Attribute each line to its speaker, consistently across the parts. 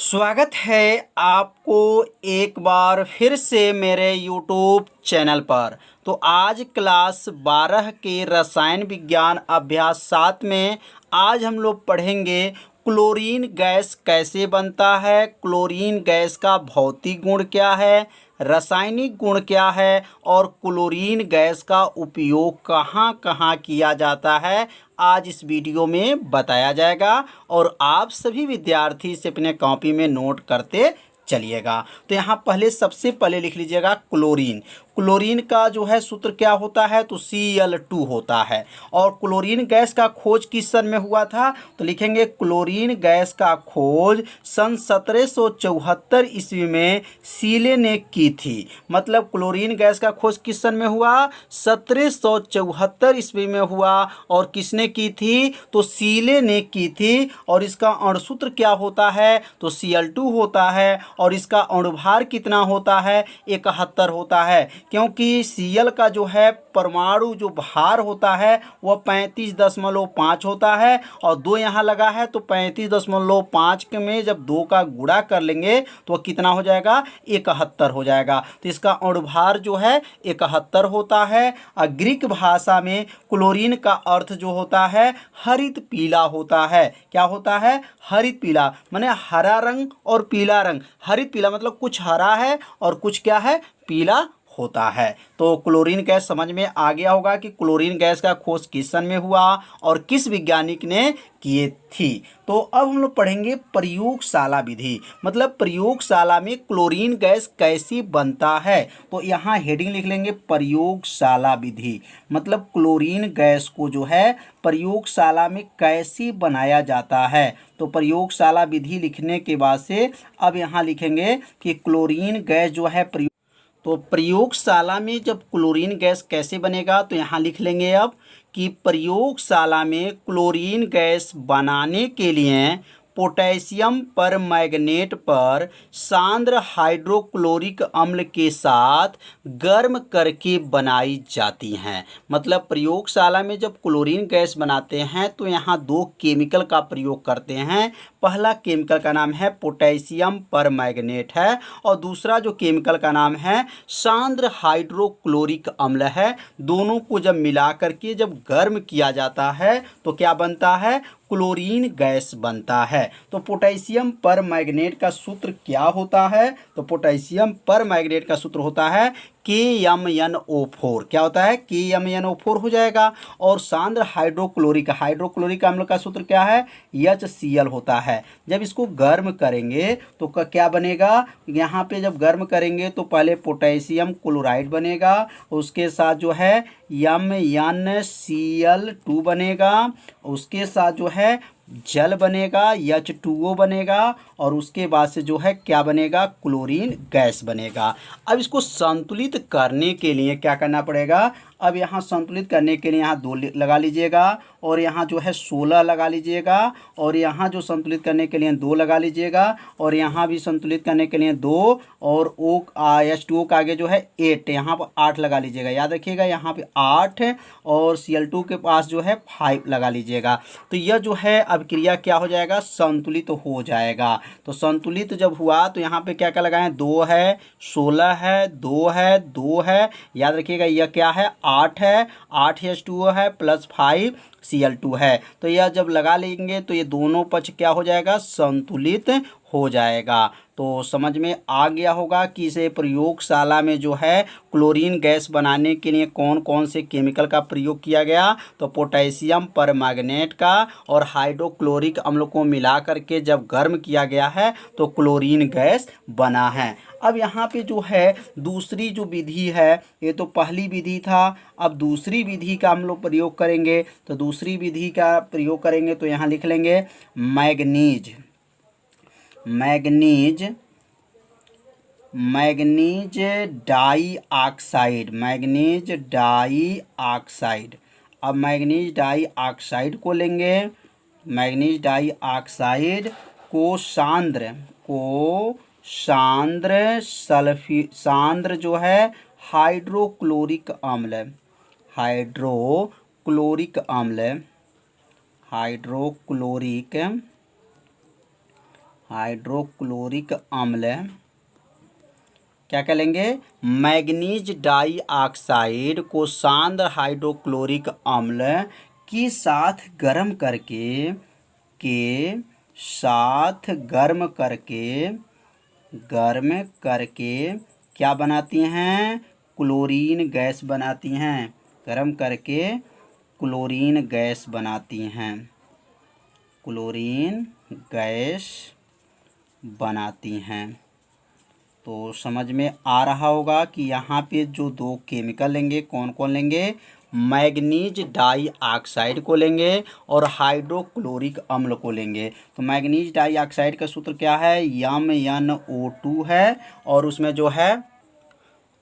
Speaker 1: स्वागत है आपको एक बार फिर से मेरे YouTube चैनल पर। तो आज क्लास 12 के रसायन विज्ञान अभ्यास 7 में आज हम लोग पढ़ेंगे क्लोरीन गैस कैसे बनता है, क्लोरीन गैस का भौतिक गुण क्या है, रासायनिक गुण क्या है और क्लोरीन गैस का उपयोग कहाँ कहाँ किया जाता है। आज इस वीडियो में बताया जाएगा और आप सभी विद्यार्थी इसे अपने कॉपी में नोट करते चलिएगा। तो यहाँ पहले सबसे पहले लिख लीजिएगा क्लोरीन। क्लोरीन का जो है सूत्र क्या होता है तो Cl2 होता है। और क्लोरीन गैस का खोज किस सन में हुआ था तो लिखेंगे क्लोरीन गैस का खोज सन 1774 ईस्वी में सीले ने की थी। मतलब क्लोरीन गैस का खोज किस सन में हुआ 1774 ईस्वी में हुआ। और किसने की थी तो सीले ने की थी। और इसका अणुसूत्र क्या होता है तो Cl2 होता है। और इसका अणुभार कितना होता है 71 होता है, क्योंकि Cl का जो है परमाणु जो भार होता है वह 35.5 होता है और 2 यहाँ लगा है तो 35.5 के में जब 2 का गुणा कर लेंगे तो वह कितना हो जाएगा 71 हो जाएगा। तो इसका अणुभार जो है 71 होता है। ग्रीक भाषा में क्लोरीन का अर्थ जो होता है हरित पीला होता है। क्या होता है हरित पीला, माने हरा रंग और पीला रंग। हरित पीला मतलब कुछ हरा है और कुछ क्या है पीला होता है। तो क्लोरीन गैस समझ में आ गया होगा कि क्लोरीन गैस का खोज किस सन में हुआ और किस वैज्ञानिक ने किए थी। तो अब हम लोग पढ़ेंगे प्रयोगशाला विधि, मतलब प्रयोगशाला में क्लोरीन गैस कैसी बनता है। तो यहाँ हेडिंग लिख लेंगे प्रयोगशाला विधि, मतलब क्लोरीन गैस को जो है प्रयोगशाला में कैसे बनाया जाता है। तो प्रयोगशाला विधि लिखने के बाद से अब यहाँ लिखेंगे कि क्लोरीन गैस जो है तो प्रयोगशाला में जब क्लोरीन गैस कैसे बनेगा तो यहाँ लिख लेंगे अब कि प्रयोगशाला में क्लोरीन गैस बनाने के लिए पोटेशियम परमैंगनेट पर सांद्र हाइड्रोक्लोरिक अम्ल के साथ गर्म करके बनाई जाती हैं। मतलब प्रयोगशाला में जब क्लोरीन गैस बनाते हैं तो यहाँ 2 केमिकल का प्रयोग करते हैं। पहला केमिकल का नाम है पोटेशियम परमैंगनेट है और दूसरा जो केमिकल का नाम है सांद्र हाइड्रोक्लोरिक अम्ल है। दोनों को जब मिला करके जब गर्म किया जाता है तो क्या बनता है क्लोरीन गैस बनता है। तो पोटेशियम परमैंगनेट का सूत्र क्या होता है तो पोटेशियम परमैंगनेट का सूत्र होता है KMnO4। क्या होता है KMnO4 हो जाएगा। और सांद्र हाइड्रोक्लोरिक अम्ल का सूत्र क्या है HCl होता है। जब इसको गर्म करेंगे तो क्या बनेगा, यहाँ पे जब गर्म करेंगे तो पहले पोटेशियम क्लोराइड बनेगा, उसके साथ जो है MnCl2 बनेगा, उसके साथ जो है जल बनेगा H2O बनेगा और उसके बाद से जो है क्या बनेगा क्लोरीन गैस बनेगा। अब इसको संतुलित करने के लिए क्या करना पड़ेगा, अब यहाँ संतुलित करने के लिए यहाँ 2 लगा लीजिएगा और यहाँ जो है 16 लगा लीजिएगा और यहाँ जो संतुलित करने के लिए 2 लगा लीजिएगा और यहाँ भी संतुलित करने के लिए 2 और H2O का आगे जो है 8, यहाँ पर 8 लगा लीजिएगा। याद रखिएगा यहाँ पे 8 और Cl2 के पास जो है 5 लगा लीजिएगा। तो यह जो है अभिक्रिया क्या हो जाएगा संतुलित हो जाएगा। तो संतुलित जब हुआ तो यहाँ पे क्या क्या लगाएं 2 है 16 है 2 है 2 है। याद रखिएगा यह क्या है 8 है, 8 H2O है प्लस 5 Cl2 है। तो यह जब लगा लेंगे तो ये दोनों पक्ष क्या हो जाएगा संतुलित हो जाएगा। तो समझ में आ गया होगा कि इसे प्रयोगशाला में जो है क्लोरीन गैस बनाने के लिए कौन कौन से केमिकल का प्रयोग किया गया। तो पोटेशियम परमैंगनेट का और हाइड्रोक्लोरिक अम्ल को मिला करके जब गर्म किया गया है तो क्लोरीन गैस बना है। अब यहाँ पे जो है दूसरी जो विधि है, ये तो पहली विधि था, अब दूसरी विधि का हम लोग प्रयोग करेंगे। तो दूसरी विधि का प्रयोग करेंगे तो यहाँ लिख लेंगे मैग्नीज डाइऑक्साइड। अब मैग्नीज डाइऑक्साइड को लेंगे, मैग्नीज डाइऑक्साइड को सांद्र जो है हाइड्रोक्लोरिक हाइड्रोक्लोरिक अम्ल क्या कर लेंगे, मैग्नीज डाई ऑक्साइड को शांत हाइड्रोक्लोरिक अम्ल के साथ गर्म करके क्या बनाती हैं, क्लोरीन गैस बनाती हैं। गर्म करके क्लोरीन गैस बनाती हैं, क्लोरीन गैस बनाती हैं। तो समझ में आ रहा होगा कि यहाँ पे जो दो केमिकल लेंगे, कौन कौन लेंगे, मैग्नीज डाई ऑक्साइड को लेंगे और हाइड्रोक्लोरिक अम्ल को लेंगे। तो मैग्नीज डाई ऑक्साइड का सूत्र क्या है, MnO2 है, और उसमें जो है,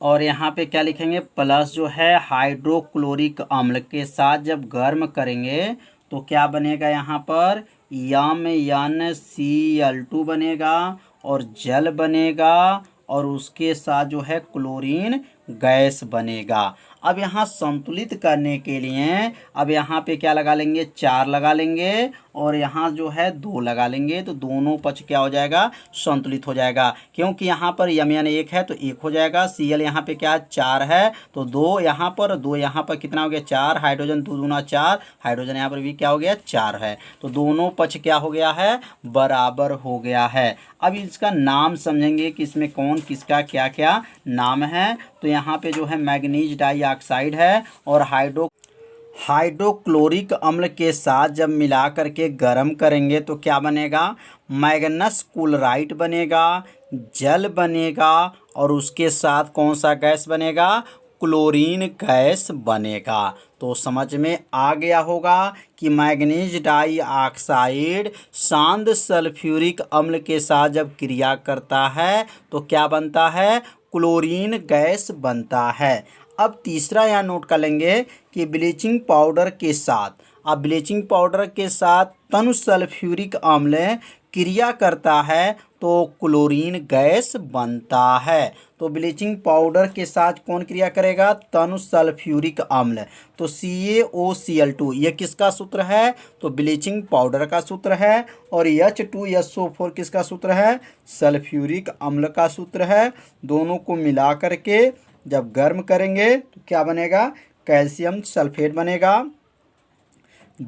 Speaker 1: और यहाँ पे क्या लिखेंगे, प्लस जो है हाइड्रोक्लोरिक अम्ल के साथ जब गर्म करेंगे तो क्या बनेगा, यहाँ पर MnCl2 बनेगा और जल बनेगा, और उसके साथ जो है क्लोरीन गैस बनेगा। अब यहाँ संतुलित करने के लिए अब यहाँ पे क्या लगा लेंगे, 4 लगा लेंगे, और यहाँ जो है 2 लगा लेंगे, तो दोनों पक्ष क्या हो जाएगा, संतुलित हो जाएगा। क्योंकि यहाँ पर Mn 1 है तो 1 हो जाएगा, Cl यहाँ पे क्या 4 है तो 2 यहाँ पर, 2 यहाँ पर कितना हो गया 4, हाइड्रोजन 2 दूना 4, हाइड्रोजन यहाँ पर भी क्या हो गया 4 है, तो दोनों पक्ष क्या हो गया है, बराबर हो गया है। अब इसका नाम समझेंगे कि इसमें कौन किसका क्या क्या नाम है। तो यहाँ पे जो है मैग्नीज डाई ऑक्साइड है और हाइड्रोक्लोरिक अम्ल के साथ जब मिला करके गर्म करेंगे तो क्या बनेगा, मैग्नस क्लोराइड बनेगा, जल बनेगा, और उसके साथ कौन सा गैस बनेगा, क्लोरीन गैस बनेगा। तो समझ में आ गया होगा कि मैग्नीज डाई ऑक्साइड शांत सल्फ्यूरिक अम्ल के साथ जब क्रिया करता है तो क्या बनता है, क्लोरीन गैस बनता है। अब तीसरा यहाँ नोट कर लेंगे कि ब्लीचिंग पाउडर के साथ, अब ब्लीचिंग पाउडर के साथ तनु सल्फ्यूरिक अम्ल क्रिया करता है तो क्लोरीन गैस बनता है। तो ब्लीचिंग पाउडर के साथ कौन क्रिया करेगा, तनु सल्फ्यूरिक अम्ल, तो CaOCl2 ये किसका सूत्र है, तो ब्लीचिंग पाउडर का सूत्र है, और H2SO4 किसका सूत्र है, सल्फ्यूरिक अम्ल का सूत्र है। दोनों को मिला करके जब गर्म करेंगे तो क्या बनेगा, कैल्शियम सल्फेट बनेगा,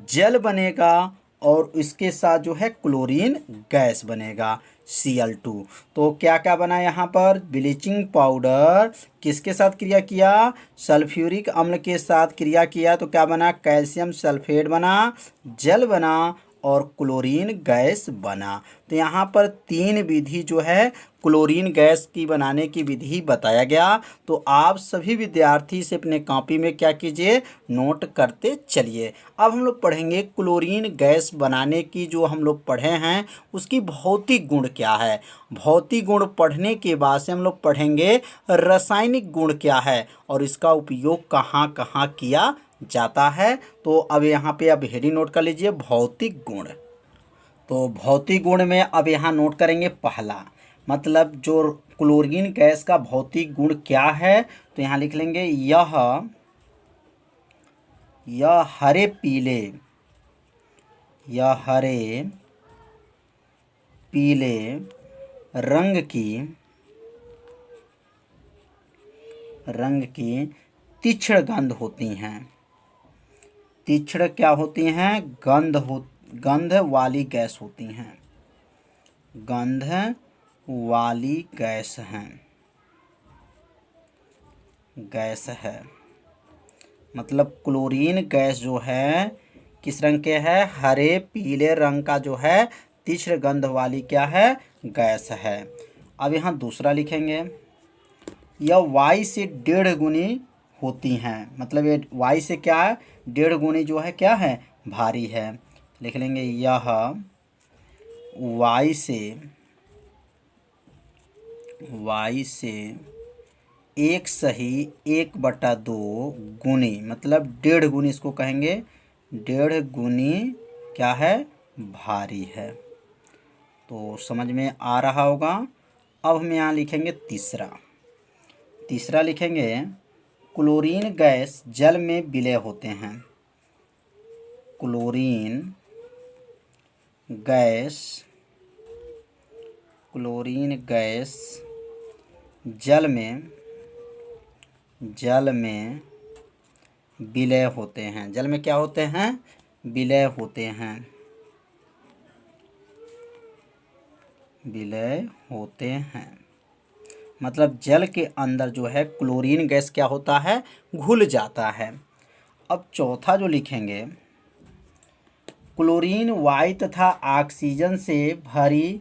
Speaker 1: जल बनेगा, और इसके साथ जो है क्लोरीन गैस बनेगा Cl2। तो क्या क्या बना यहाँ पर, ब्लीचिंग पाउडर किसके साथ क्रिया किया, सल्फ्यूरिक अम्ल के साथ क्रिया किया, तो क्या बना, कैल्शियम सल्फेट बना, जल बना, और क्लोरीन गैस बना। तो यहाँ पर 3 विधि जो है क्लोरीन गैस की बनाने की विधि बताया गया। तो आप सभी विद्यार्थी से अपने कॉपी में क्या कीजिए, नोट करते चलिए। अब हम लोग पढ़ेंगे क्लोरीन गैस बनाने की, जो हम लोग पढ़े हैं उसकी भौतिक गुण क्या है। भौतिक गुण पढ़ने के बाद से हम लोग पढ़ेंगे रासायनिक गुण क्या है और इसका उपयोग कहाँ कहाँ किया जाता है। तो अब यहाँ पे अब हेडिंग नोट कर लीजिए, भौतिक गुण। तो भौतिक गुण में अब यहाँ नोट करेंगे पहला, मतलब जो क्लोरीन गैस का भौतिक गुण क्या है, तो यहाँ लिख लेंगे यह हरे पीले रंग की तीक्ष्ण गंध होती हैं। तीक्ष्ण क्या होती हैं, गंध वाली गैस होती हैं, गंध वाली गैस है। मतलब क्लोरीन गैस जो है किस रंग के है, हरे पीले रंग का जो है तीक्ष्ण गंध वाली क्या है, गैस है। अब यहाँ दूसरा लिखेंगे, यह वायु से 1.5 गुनी होती हैं। मतलब ये वायु से क्या है, 1.5 गुनी जो है क्या है, भारी है। लिख लेंगे यह वायु से 1/2 गुनी, मतलब 1.5 गुनी इसको कहेंगे, 1.5 गुनी क्या है, भारी है। तो समझ में आ रहा होगा। अब हम यहाँ लिखेंगे तीसरा लिखेंगे, क्लोरीन गैस जल में विलय होते हैं। क्लोरीन गैस क्लोरीन गैस जल में विलय होते हैं। जल में क्या होते हैं? विलय होते हैं। विलय होते हैं मतलब जल के अंदर जो है क्लोरीन गैस क्या होता है? घुल जाता है। अब चौथा जो लिखेंगे, क्लोरीन वायु तथा ऑक्सीजन से भारी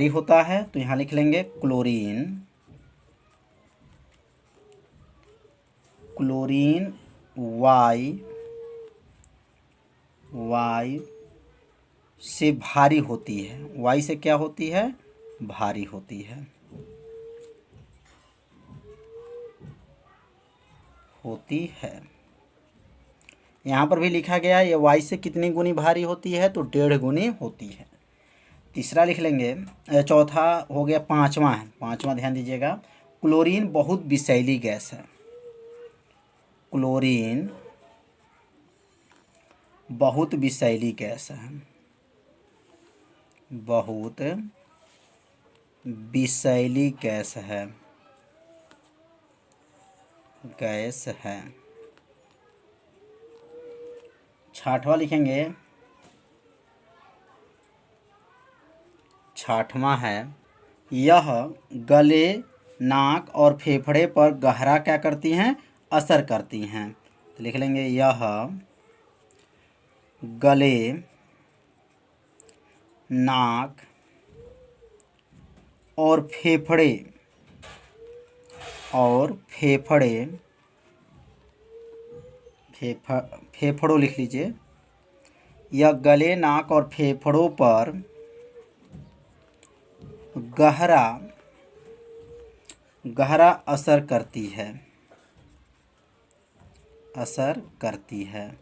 Speaker 1: होता है। तो यहाँ लिख लेंगे क्लोरीन वायु से भारी होती है। वायु से क्या होती है? भारी होती है। यहाँ पर भी लिखा गया है ये वायु से कितनी गुनी भारी होती है? तो 1.5 गुनी होती है। तीसरा लिख लेंगे, चौथा हो गया। पांचवा ध्यान दीजिएगा, क्लोरीन बहुत विषैली गैस है। क्लोरीन बहुत विषैली गैस है। बहुत विषैली गैस है। छठवां लिखेंगे, छठवां है, यह गले, नाक और फेफड़े पर गहरा क्या करती हैं? असर करती हैं। तो लिख लेंगे यह गले, नाक और फेफड़ों लिख लीजिए। यह गले, नाक और फेफड़ों पर गहरा असर करती है।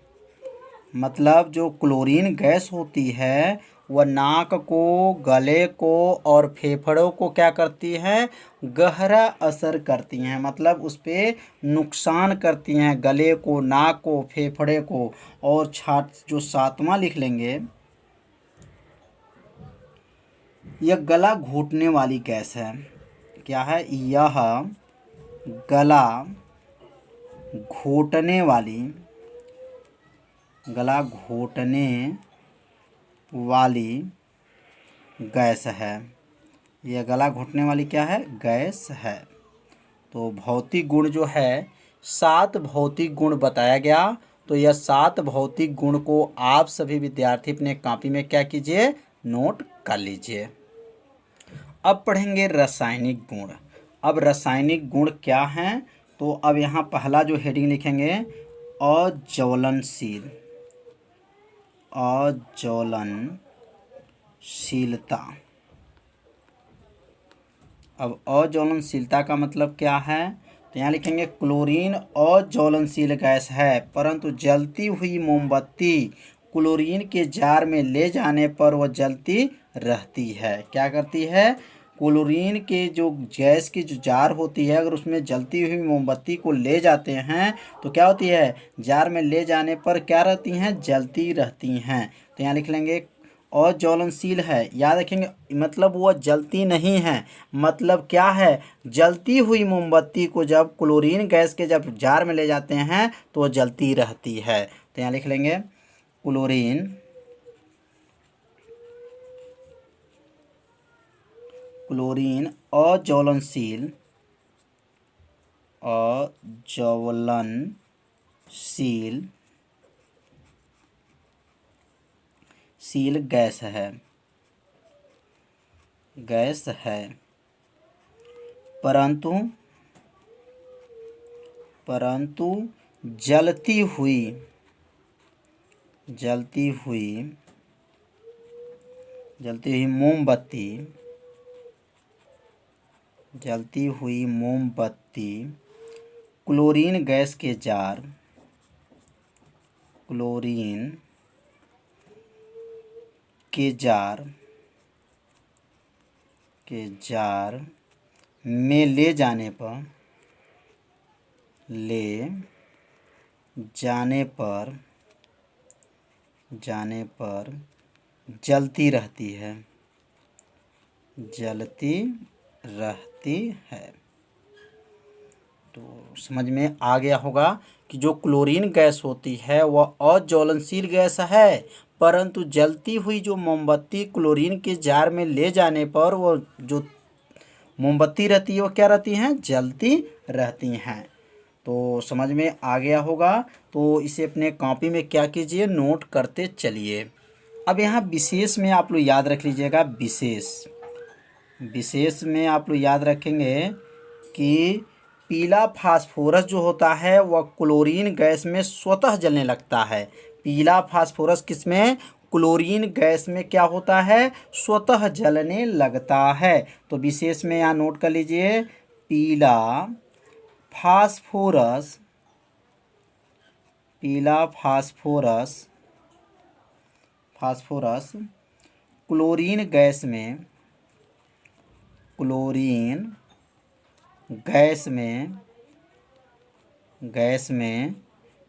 Speaker 1: मतलब जो क्लोरीन गैस होती है वह नाक को, गले को और फेफड़ों को क्या करती है? गहरा असर करती हैं। मतलब उस पर नुकसान करती हैं, गले को, नाक को, फेफड़े को। और जो 7वां लिख लेंगे, यह गला घोटने वाली गैस है। क्या है? यह गला घोटने वाली गैस है। यह गला घोटने वाली क्या है? गैस है। तो भौतिक गुण जो है 7 भौतिक गुण बताया गया। तो यह 7 भौतिक गुण को आप सभी विद्यार्थी अपने कॉपी में क्या कीजिए? नोट कर लीजिए। अब पढ़ेंगे रासायनिक गुण। अब रासायनिक गुण क्या हैं? तो अब यहाँ पहला जो हेडिंग लिखेंगे, अज्वलनशीलता। अब अज्वलनशीलता का मतलब क्या है? तो यहाँ लिखेंगे क्लोरीन अज्वलनशील गैस है, परंतु जलती हुई मोमबत्ती क्लोरीन के जार में ले जाने पर वह जलती रहती है। क्या करती है? क्लोरीन के जो गैस की जो जार होती है, अगर उसमें जलती हुई मोमबत्ती को ले जाते हैं तो क्या होती है? जार में ले जाने पर क्या रहती हैं? जलती रहती हैं। तो यहाँ लिख लेंगे अज्वलनशील है। याद रखेंगे, मतलब वह जलती नहीं है। मतलब क्या है? जलती हुई मोमबत्ती को जब क्लोरीन गैस के जब जार में ले जाते हैं तो वह जलती रहती है। तो यहाँ लिख लेंगे क्लोरीन अज्वलनशील गैस है। परंतु जलती हुई मोमबत्ती क्लोरीन गैस के जार में ले जाने पर जलती रहती है। जलती रहती है। तो समझ में आ गया होगा कि जो क्लोरीन गैस होती है वह अज्वलनशील गैस है, परंतु जलती हुई जो मोमबत्ती क्लोरीन के जार में ले जाने पर वो जो मोमबत्ती रहती है वो क्या रहती हैं, जलती रहती हैं। तो समझ में आ गया होगा। तो इसे अपने कॉपी में क्या कीजिए, नोट करते चलिए। अब यहाँ विशेष में आप लोग याद रख लीजिएगा। विशेष में आप लोग याद रखेंगे कि पीला फास्फोरस जो होता है वह क्लोरीन गैस में स्वतः जलने लगता है। पीला फास्फोरस किसमें, क्लोरीन गैस में क्या होता है, स्वतः जलने लगता है। तो विशेष में यहाँ नोट कर लीजिए, पीला फास्फोरस, पीला फास्फोरस क्लोरीन गैस में, क्लोरीन गैस में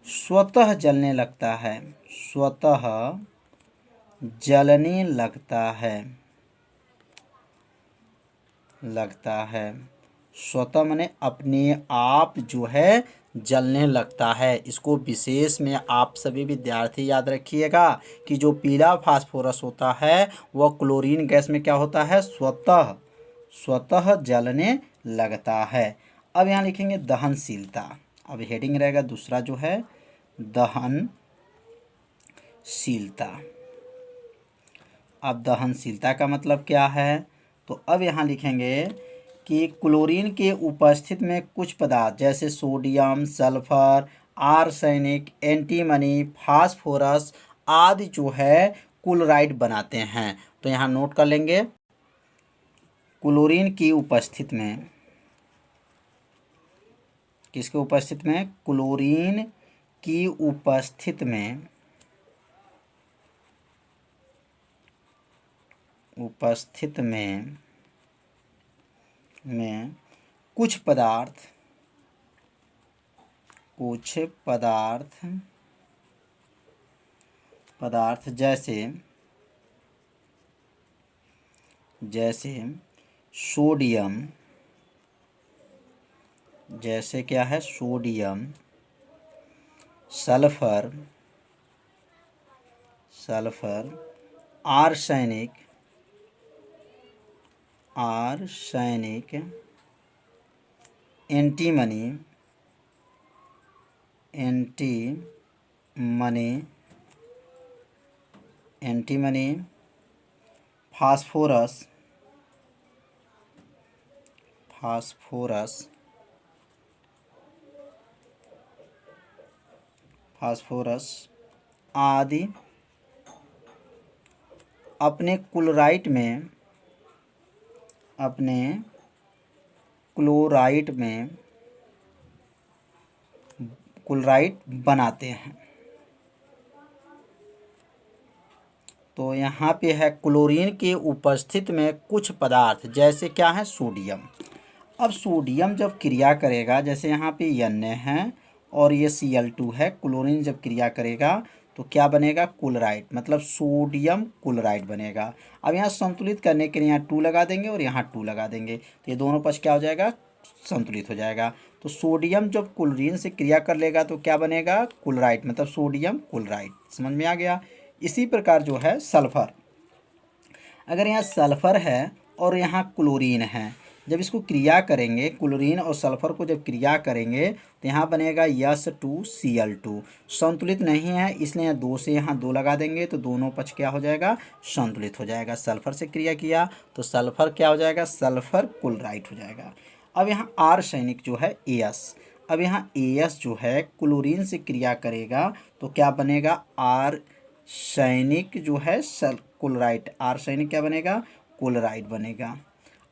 Speaker 1: स्वतः जलने लगता है, स्वतः जलने लगता है। स्वतः माने अपने आप जो है जलने लगता है। इसको विशेष में आप सभी विद्यार्थी याद रखिएगा कि जो पीला फास्फोरस होता है वह क्लोरीन गैस में क्या होता है, स्वतः जलने लगता है। अब यहाँ लिखेंगे दहनशीलता। अब हेडिंग रहेगा दूसरा जो है दहनशीलता। अब दहनशीलता का मतलब क्या है, तो अब यहाँ लिखेंगे कि क्लोरीन के उपस्थित में कुछ पदार्थ जैसे sodium, sulphur, arsenic, antimony, phosphorus आदि जो है क्लोराइड बनाते हैं। तो यहाँ नोट कर लेंगे, क्लोरीन की उपस्थित में, किसके उपस्थित में, क्लोरीन की उपस्थित में कुछ पदार्थ जैसे सोडियम, जैसे क्या है, sodium, sulphur, arsenic, antimony, phosphorus आदि अपने क्लोराइड बनाते हैं। तो यहाँ पे है क्लोरीन के उपस्थित में कुछ पदार्थ जैसे क्या है, सोडियम। अब सोडियम जब क्रिया करेगा, जैसे यहाँ पे Na है और ये Cl2 है, क्लोरीन जब क्रिया करेगा तो क्या बनेगा, क्लोराइड, मतलब सोडियम क्लोराइड बनेगा। अब यहाँ संतुलित करने के लिए यहाँ 2 लगा देंगे और यहाँ 2 लगा देंगे, तो ये दोनों पक्ष क्या हो जाएगा, संतुलित हो जाएगा। तो सोडियम जब क्लोरीन से क्रिया कर लेगा तो क्या बनेगा, क्लोराइड, मतलब सोडियम क्लोराइड। समझ में आ गया। इसी प्रकार जो है सल्फर, अगर यहाँ सल्फर है और यहाँ क्लोरीन है, जब इसको क्रिया करेंगे, क्लोरीन और सल्फर को जब क्रिया करेंगे तो यहाँ बनेगा H2Cl2। संतुलित नहीं है इसलिए यहाँ 2 से यहाँ 2 लगा देंगे, तो दोनों पक्ष क्या हो जाएगा, संतुलित हो जाएगा। सल्फर से क्रिया किया तो सल्फर क्या हो जाएगा, सल्फर क्लोराइड हो जाएगा। अब यहाँ आर्सेनिक जो है AS, अब यहाँ AS जो है क्लोरीन से क्रिया करेगा तो क्या बनेगा, आर्सेनिक जो है क्लोराइड, आर्सेनिक क्या बनेगा, क्लोराइड बनेगा।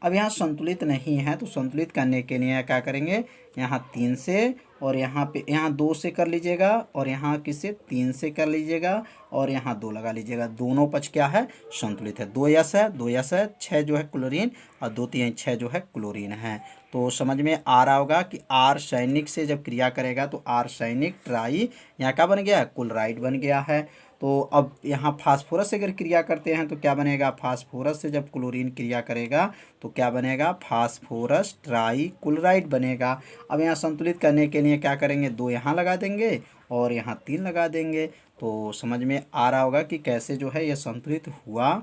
Speaker 1: अब यहाँ संतुलित नहीं है तो संतुलित करने के लिए क्या करेंगे, यहाँ 3 से और यहाँ पे यहाँ 2 से कर लीजिएगा और यहाँ किससे 3 से कर लीजिएगा और यहाँ 2 लगा लीजिएगा। दोनों पक्ष क्या है, संतुलित है। 2 यस है, 2 यस है, 6 जो है क्लोरीन और 2 3 6 जो है क्लोरीन है। तो समझ में आ रहा होगा कि आर्सेनिक से जब क्रिया करेगा तो आर्सेनिक ट्राई यहाँ क्या बन गया, क्लोराइड बन गया है। तो अब यहाँ फास्फोरस से अगर क्रिया करते हैं तो क्या बनेगा, फास्फोरस से जब क्लोरीन क्रिया करेगा तो क्या बनेगा, फास्फोरस ट्राईक्लोराइड बनेगा। अब यहाँ संतुलित करने के लिए क्या करेंगे, 2 यहाँ लगा देंगे और यहाँ 3 लगा देंगे। तो समझ में आ रहा होगा कि कैसे जो है ये संतुलित हुआ।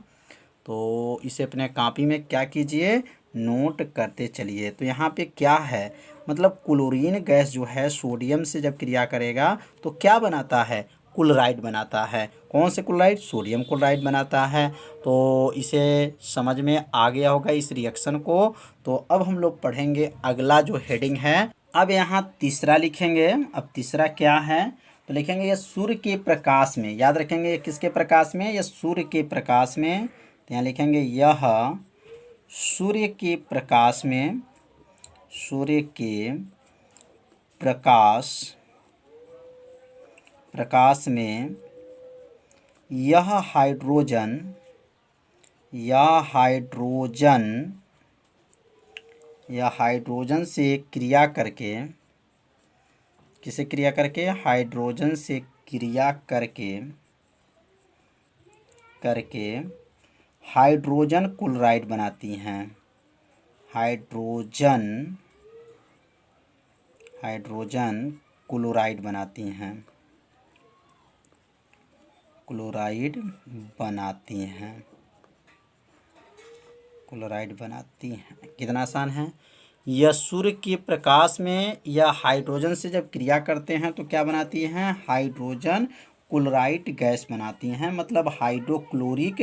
Speaker 1: तो इसे अपने कॉपी में क्या कीजिए, नोट करते चलिए। तो यहाँ पे क्या है, मतलब क्लोरीन गैस जो है सोडियम से जब क्रिया करेगा तो क्या बनाता है, क्लोराइड बनाता है। कौन से क्लोराइड, सोडियम क्लोराइड बनाता है। तो इसे समझ में आ गया होगा इस रिएक्शन को। तो अब हम लोग पढ़ेंगे अगला जो हेडिंग है। अब यहाँ तीसरा लिखेंगे। अब तीसरा क्या है, तो लिखेंगे ये सूर्य के प्रकाश में, याद रखेंगे ये किसके प्रकाश में, ये सूर्य के प्रकाश में। तो यहाँ लिखेंगे यह सूर्य के प्रकाश में, सूर्य के प्रकाश में यह हाइड्रोजन से क्रिया करके, किसे क्रिया करके, हाइड्रोजन से क्रिया करके हाइड्रोजन क्लोराइड बनाती हैं। हाइड्रोजन क्लोराइड बनाती हैं, क्लोराइड बनाती हैं। कितना आसान है। यह सूर्य के प्रकाश में या हाइड्रोजन से जब क्रिया करते हैं तो क्या बनाती हैं, हाइड्रोजन क्लोराइड गैस बनाती हैं, मतलब हाइड्रोक्लोरिक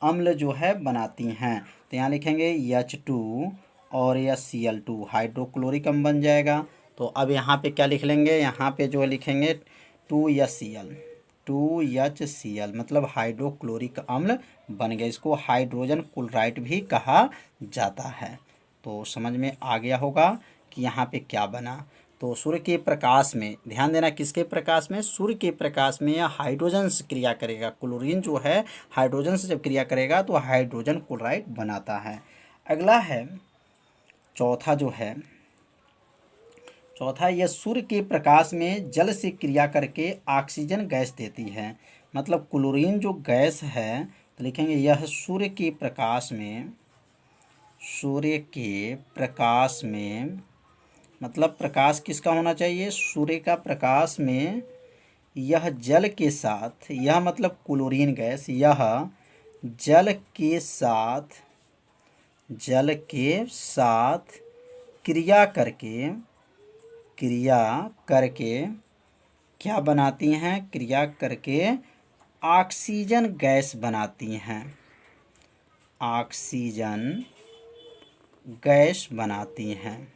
Speaker 1: अम्ल जो है बनाती हैं। तो यहाँ लिखेंगे H2 और यह Cl2 हाइड्रोक्लोरिक अम्ल बन जाएगा। तो अब यहाँ पे क्या लिख लेंगे, यहाँ पे जो लिखेंगे 2HCl मतलब हाइड्रोक्लोरिक अम्ल बन गया। इसको हाइड्रोजन क्लोराइड भी कहा जाता है। तो समझ में आ गया होगा कि यहाँ पे क्या बना। तो सूर्य के प्रकाश में, ध्यान देना किसके प्रकाश में, सूर्य के प्रकाश में या हाइड्रोजन से क्रिया करेगा। क्लोरीन जो है हाइड्रोजन से जब क्रिया करेगा तो हाइड्रोजन क्लोराइड बनाता है। अगला है चौथा, यह सूर्य के प्रकाश में जल से क्रिया करके ऑक्सीजन गैस देती है। मतलब क्लोरीन जो गैस है, तो लिखेंगे यह सूर्य के प्रकाश में मतलब प्रकाश किसका होना चाहिए, सूर्य का प्रकाश में यह जल के साथ, यह मतलब क्लोरीन गैस, यह जल के साथ क्रिया करके क्या बनाती हैं, क्रिया करके ऑक्सीजन गैस बनाती हैं, ऑक्सीजन गैस बनाती हैं।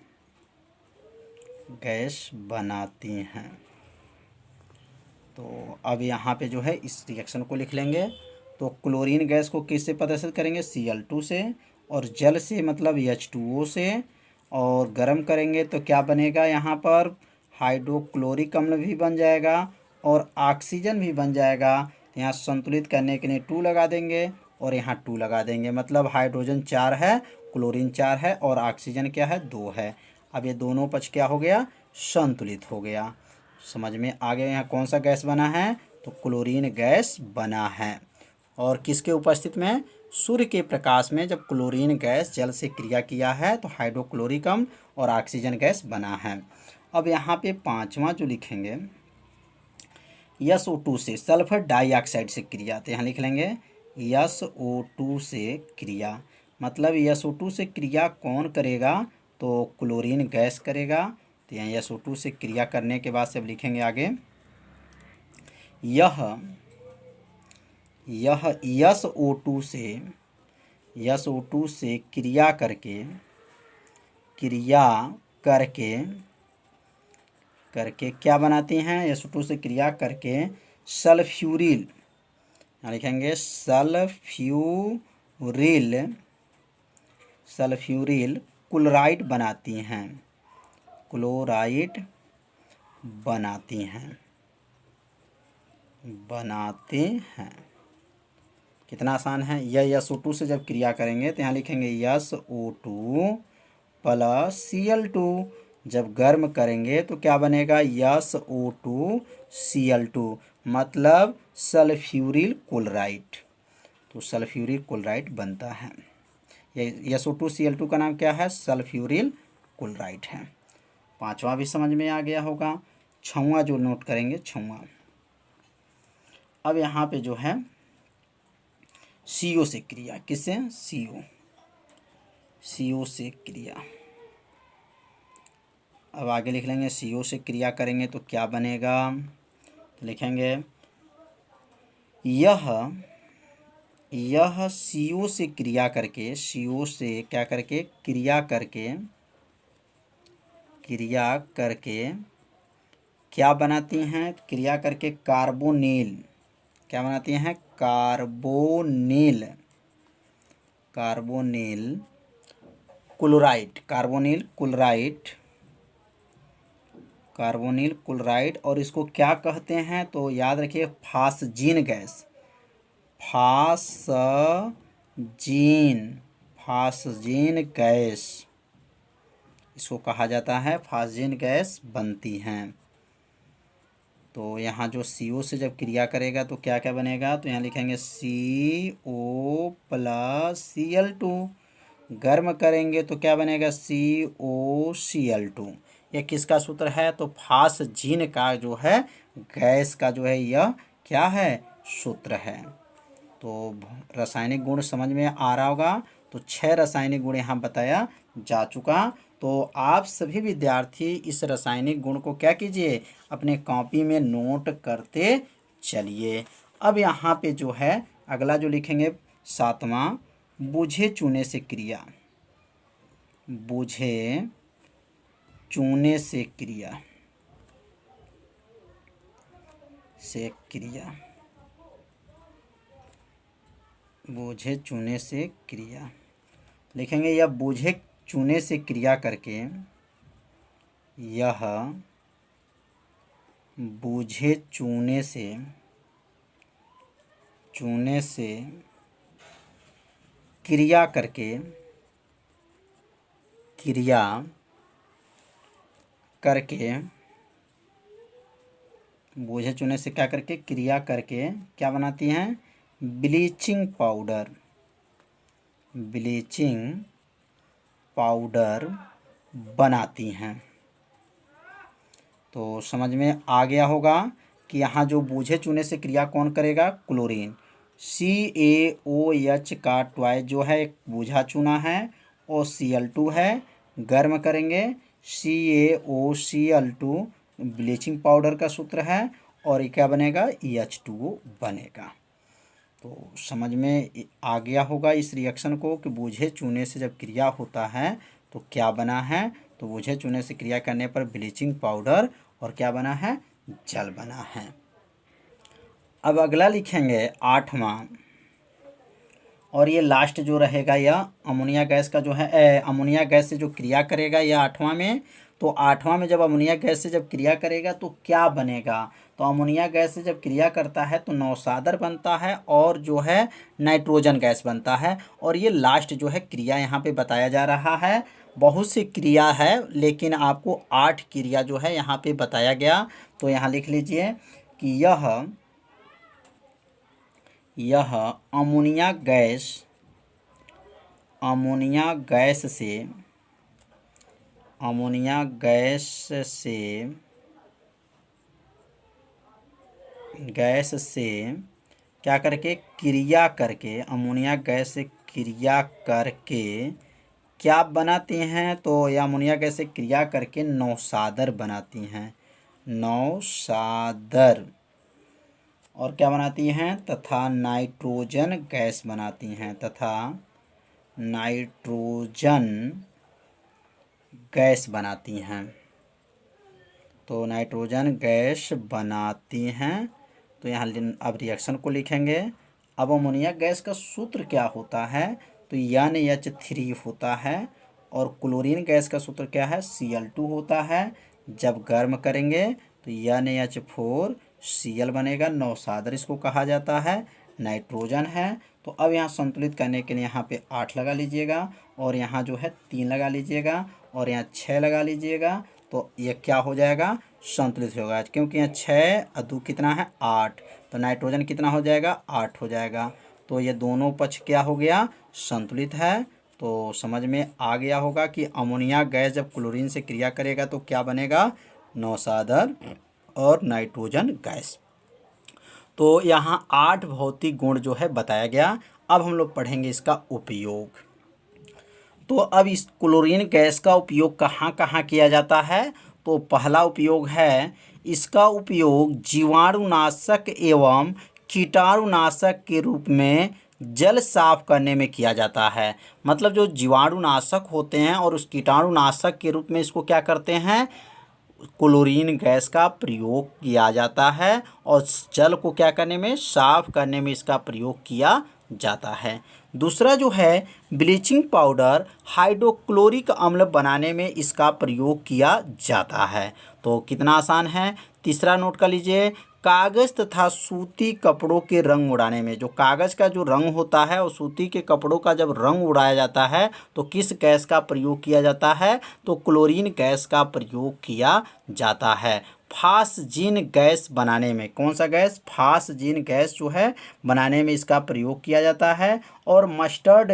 Speaker 1: तो अब यहाँ पे जो है इस रिएक्शन को लिख लेंगे। तो क्लोरीन गैस को किससे प्रदर्शित करेंगे, Cl2 से, और जल से मतलब H2O से, और गर्म करेंगे तो क्या बनेगा, यहाँ पर हाइड्रोक्लोरिक अम्ल भी बन जाएगा और ऑक्सीजन भी बन जाएगा। तो यहाँ संतुलित करने के लिए 2 लगा देंगे और यहाँ 2 लगा देंगे, मतलब हाइड्रोजन 4 है, क्लोरीन 4 है और ऑक्सीजन क्या है, 2 है। अब ये दोनों पक्ष क्या हो गया, संतुलित हो गया। समझ में आ गया यहाँ कौन सा गैस बना है, तो क्लोरीन गैस बना है। और किसके उपस्थित में, सूर्य के प्रकाश में जब क्लोरीन गैस जल से क्रिया किया है तो हाइड्रोक्लोरिक अम्ल और ऑक्सीजन गैस बना है। अब यहाँ पे 5वां जो लिखेंगे, SO2 से सल्फर डाइऑक्साइड से क्रिया। तो यहाँ लिख लेंगे SO2 से क्रिया, मतलब SO2 से क्रिया कौन करेगा, तो क्लोरीन गैस करेगा। तो यहाँ SO2 से क्रिया करने के बाद से अब लिखेंगे आगे, यह SO2 से क्रिया करके क्या बनाती हैं, SO2 से क्रिया करके सल्फ्यूरिल, यहाँ लिखेंगे सल्फ्यूरिल क्लोराइड बनाती हैं, बनाते हैं। कितना आसान है। यह SO2 से जब क्रिया करेंगे तो यहाँ लिखेंगे SO2 प्लस Cl2, जब गर्म करेंगे तो क्या बनेगा, SO2 Cl2, मतलब सल्फ्यूरिल क्लोराइड। तो सल्फ्यूरिल क्लोराइड बनता है। ये SO2Cl2 का नाम क्या है? सल्फ्यूरिल क्लोराइड है। पांचवा भी समझ में आ गया होगा। छठवां जो नोट करेंगे, छठवां, अब यहाँ पे जो है CO से क्रिया, किससे? CO से क्रिया। अब आगे लिख लेंगे CO से क्रिया करेंगे तो क्या बनेगा, तो लिखेंगे यह CO से क्रिया करके, CO से क्या करके? क्रिया करके क्या बनाती हैं? क्रिया करके कार्बोनिल, क्या बनाती हैं? Carbonyl chloride. और इसको क्या कहते हैं? तो याद रखिए, फास्जीन गैस इसको कहा जाता है। फास्जीन गैस बनती हैं। तो यहाँ जो CO से जब क्रिया करेगा तो क्या क्या बनेगा, तो यहाँ लिखेंगे CO+Cl2। गर्म करेंगे तो क्या बनेगा? COCl2। ये किसका सूत्र है? तो फास्जीन का जो है गैस का जो है यह क्या है? सूत्र है। तो रासायनिक गुण समझ में आ रहा होगा। तो 6 रासायनिक गुण यहाँ बताया जा चुका। तो आप सभी विद्यार्थी इस रासायनिक गुण को क्या कीजिए? अपने कॉपी में नोट करते चलिए। अब यहाँ पे जो है अगला जो लिखेंगे 7वां, बूझे चूने से क्रिया। बूझे चूने से क्रिया बूझे चूने से क्रिया लिखेंगे। यह बूझे चूने से क्रिया करके, यह बूझे चूने से क्रिया करके बूझे चूने से क्या करके? क्रिया करके क्या बनाती हैं? ब्लीचिंग पाउडर बनाती हैं। तो समझ में आ गया होगा कि यहाँ जो बूझे चूने से क्रिया कौन करेगा? क्लोरीन। CaOH का ट्वाइस जो है एक बूझा चूना है और Cl2 है। गर्म करेंगे CaOCl2 ब्लीचिंग पाउडर का सूत्र है और ये क्या बनेगा? H2O बनेगा। तो समझ में आ गया होगा इस रिएक्शन को कि बूझे चूने से जब क्रिया होता है तो क्या बना है? तो बूझे चूने से क्रिया करने पर ब्लीचिंग पाउडर और क्या बना है? जल बना है। अब अगला लिखेंगे 8वां, और ये लास्ट जो रहेगा यह अमोनिया गैस का जो है अमोनिया गैस से जो क्रिया करेगा यह 8वां में। तो 8वां में जब अमोनिया गैस से जब क्रिया करेगा तो क्या बनेगा? तो अमोनिया गैस से जब क्रिया करता है तो नौसादर बनता है और जो है नाइट्रोजन गैस बनता है। और ये लास्ट जो है क्रिया यहाँ पे बताया जा रहा है। बहुत सी क्रिया है लेकिन आपको 8 क्रिया जो है यहाँ पे बताया गया। तो यहाँ लिख लीजिए कि यह अमोनिया गैस से क्या करके? क्रिया करके, अमोनिया गैस से क्रिया करके क्या बनाती हैं? तो यह अमोनिया गैस से क्रिया करके नौसादर बनाती हैं। नौसादर और क्या बनाती हैं? तथा नाइट्रोजन गैस बनाती हैं। तो नाइट्रोजन गैस बनाती हैं। तो यहाँ अब रिएक्शन को लिखेंगे। अब अमोनिया गैस का सूत्र क्या होता है? तो NH3 होता है और क्लोरीन गैस का सूत्र क्या है? Cl2 होता है। जब गर्म करेंगे तो NH4Cl बनेगा। नौसादर इसको कहा जाता है, नाइट्रोजन है। तो अब यहाँ संतुलित करने के लिए यहाँ पे 8 लगा लीजिएगा और यहाँ जो है 3 लगा लीजिएगा और यहाँ 6 लगा लीजिएगा। तो ये क्या हो जाएगा? संतुलित होगा, क्योंकि यहाँ 6 और 2 कितना है 8, तो नाइट्रोजन कितना हो जाएगा 8 हो जाएगा। तो ये दोनों पक्ष क्या हो गया संतुलित है। तो समझ में आ गया होगा कि अमोनिया गैस जब क्लोरीन से क्रिया करेगा तो क्या बनेगा नौसादर और नाइट्रोजन गैस। तो यहाँ 8 भौतिक गुण जो है बताया गया। अब हम लोग पढ़ेंगे इसका उपयोग। तो अब इस क्लोरीन गैस का उपयोग कहाँ कहाँ किया जाता है। तो पहला उपयोग है इसका उपयोग जीवाणुनाशक एवं कीटाणुनाशक के रूप में जल साफ करने में किया जाता है। मतलब जो जीवाणुनाशक होते हैं और उस कीटाणुनाशक के रूप में इसको क्या करते हैं क्लोरीन गैस का प्रयोग किया जाता है और जल को क्या करने में साफ करने में इसका प्रयोग किया जाता है। दूसरा जो है ब्लीचिंग पाउडर हाइड्रोक्लोरिक अम्ल बनाने में इसका प्रयोग किया जाता है। तो कितना आसान है। तीसरा नोट कर लीजिए कागज़ तथा सूती कपड़ों के रंग उड़ाने में, जो कागज़ का जो रंग होता है और सूती के कपड़ों का जब रंग उड़ाया जाता है तो किस गैस का प्रयोग किया जाता है तो क्लोरीन गैस का प्रयोग किया जाता है। फास्जीन गैस बनाने में, कौन सा गैस फास्जीन गैस जो है बनाने में इसका प्रयोग किया जाता है। और मस्टर्ड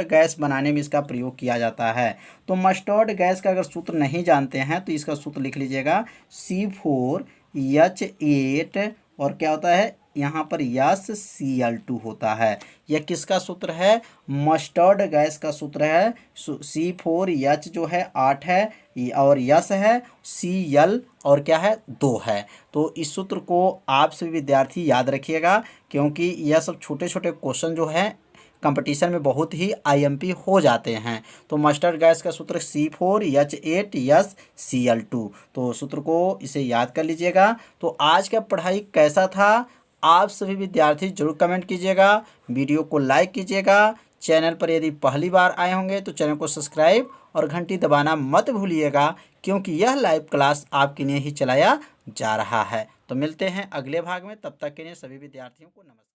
Speaker 1: गैस बनाने में इसका प्रयोग किया जाता है। तो मस्टर्ड गैस का अगर सूत्र नहीं जानते हैं तो इसका सूत्र लिख लीजिएगा C4H8 और क्या होता है यहाँ पर SCl2 होता है। यह किसका सूत्र है मस्टर्ड गैस का सूत्र है। C4H जो है 8 है और यस है Cl और क्या है 2 है। तो इस सूत्र को आप सभी विद्यार्थी याद रखिएगा, क्योंकि यह सब छोटे छोटे क्वेश्चन जो है कंपटीशन में बहुत ही IMP हो जाते हैं। तो मस्टर्ड गैस का सूत्र C4H8SCl2। तो सूत्र को इसे याद कर लीजिएगा। तो आज का पढ़ाई कैसा था आप सभी विद्यार्थी जरूर कमेंट कीजिएगा, वीडियो को लाइक कीजिएगा। चैनल पर यदि पहली बार आए होंगे तो चैनल को सब्सक्राइब और घंटी दबाना मत भूलिएगा, क्योंकि यह लाइव क्लास आपके लिए ही चलाया जा रहा है। तो मिलते हैं अगले भाग में, तब तक के लिए सभी विद्यार्थियों को नमस्कार।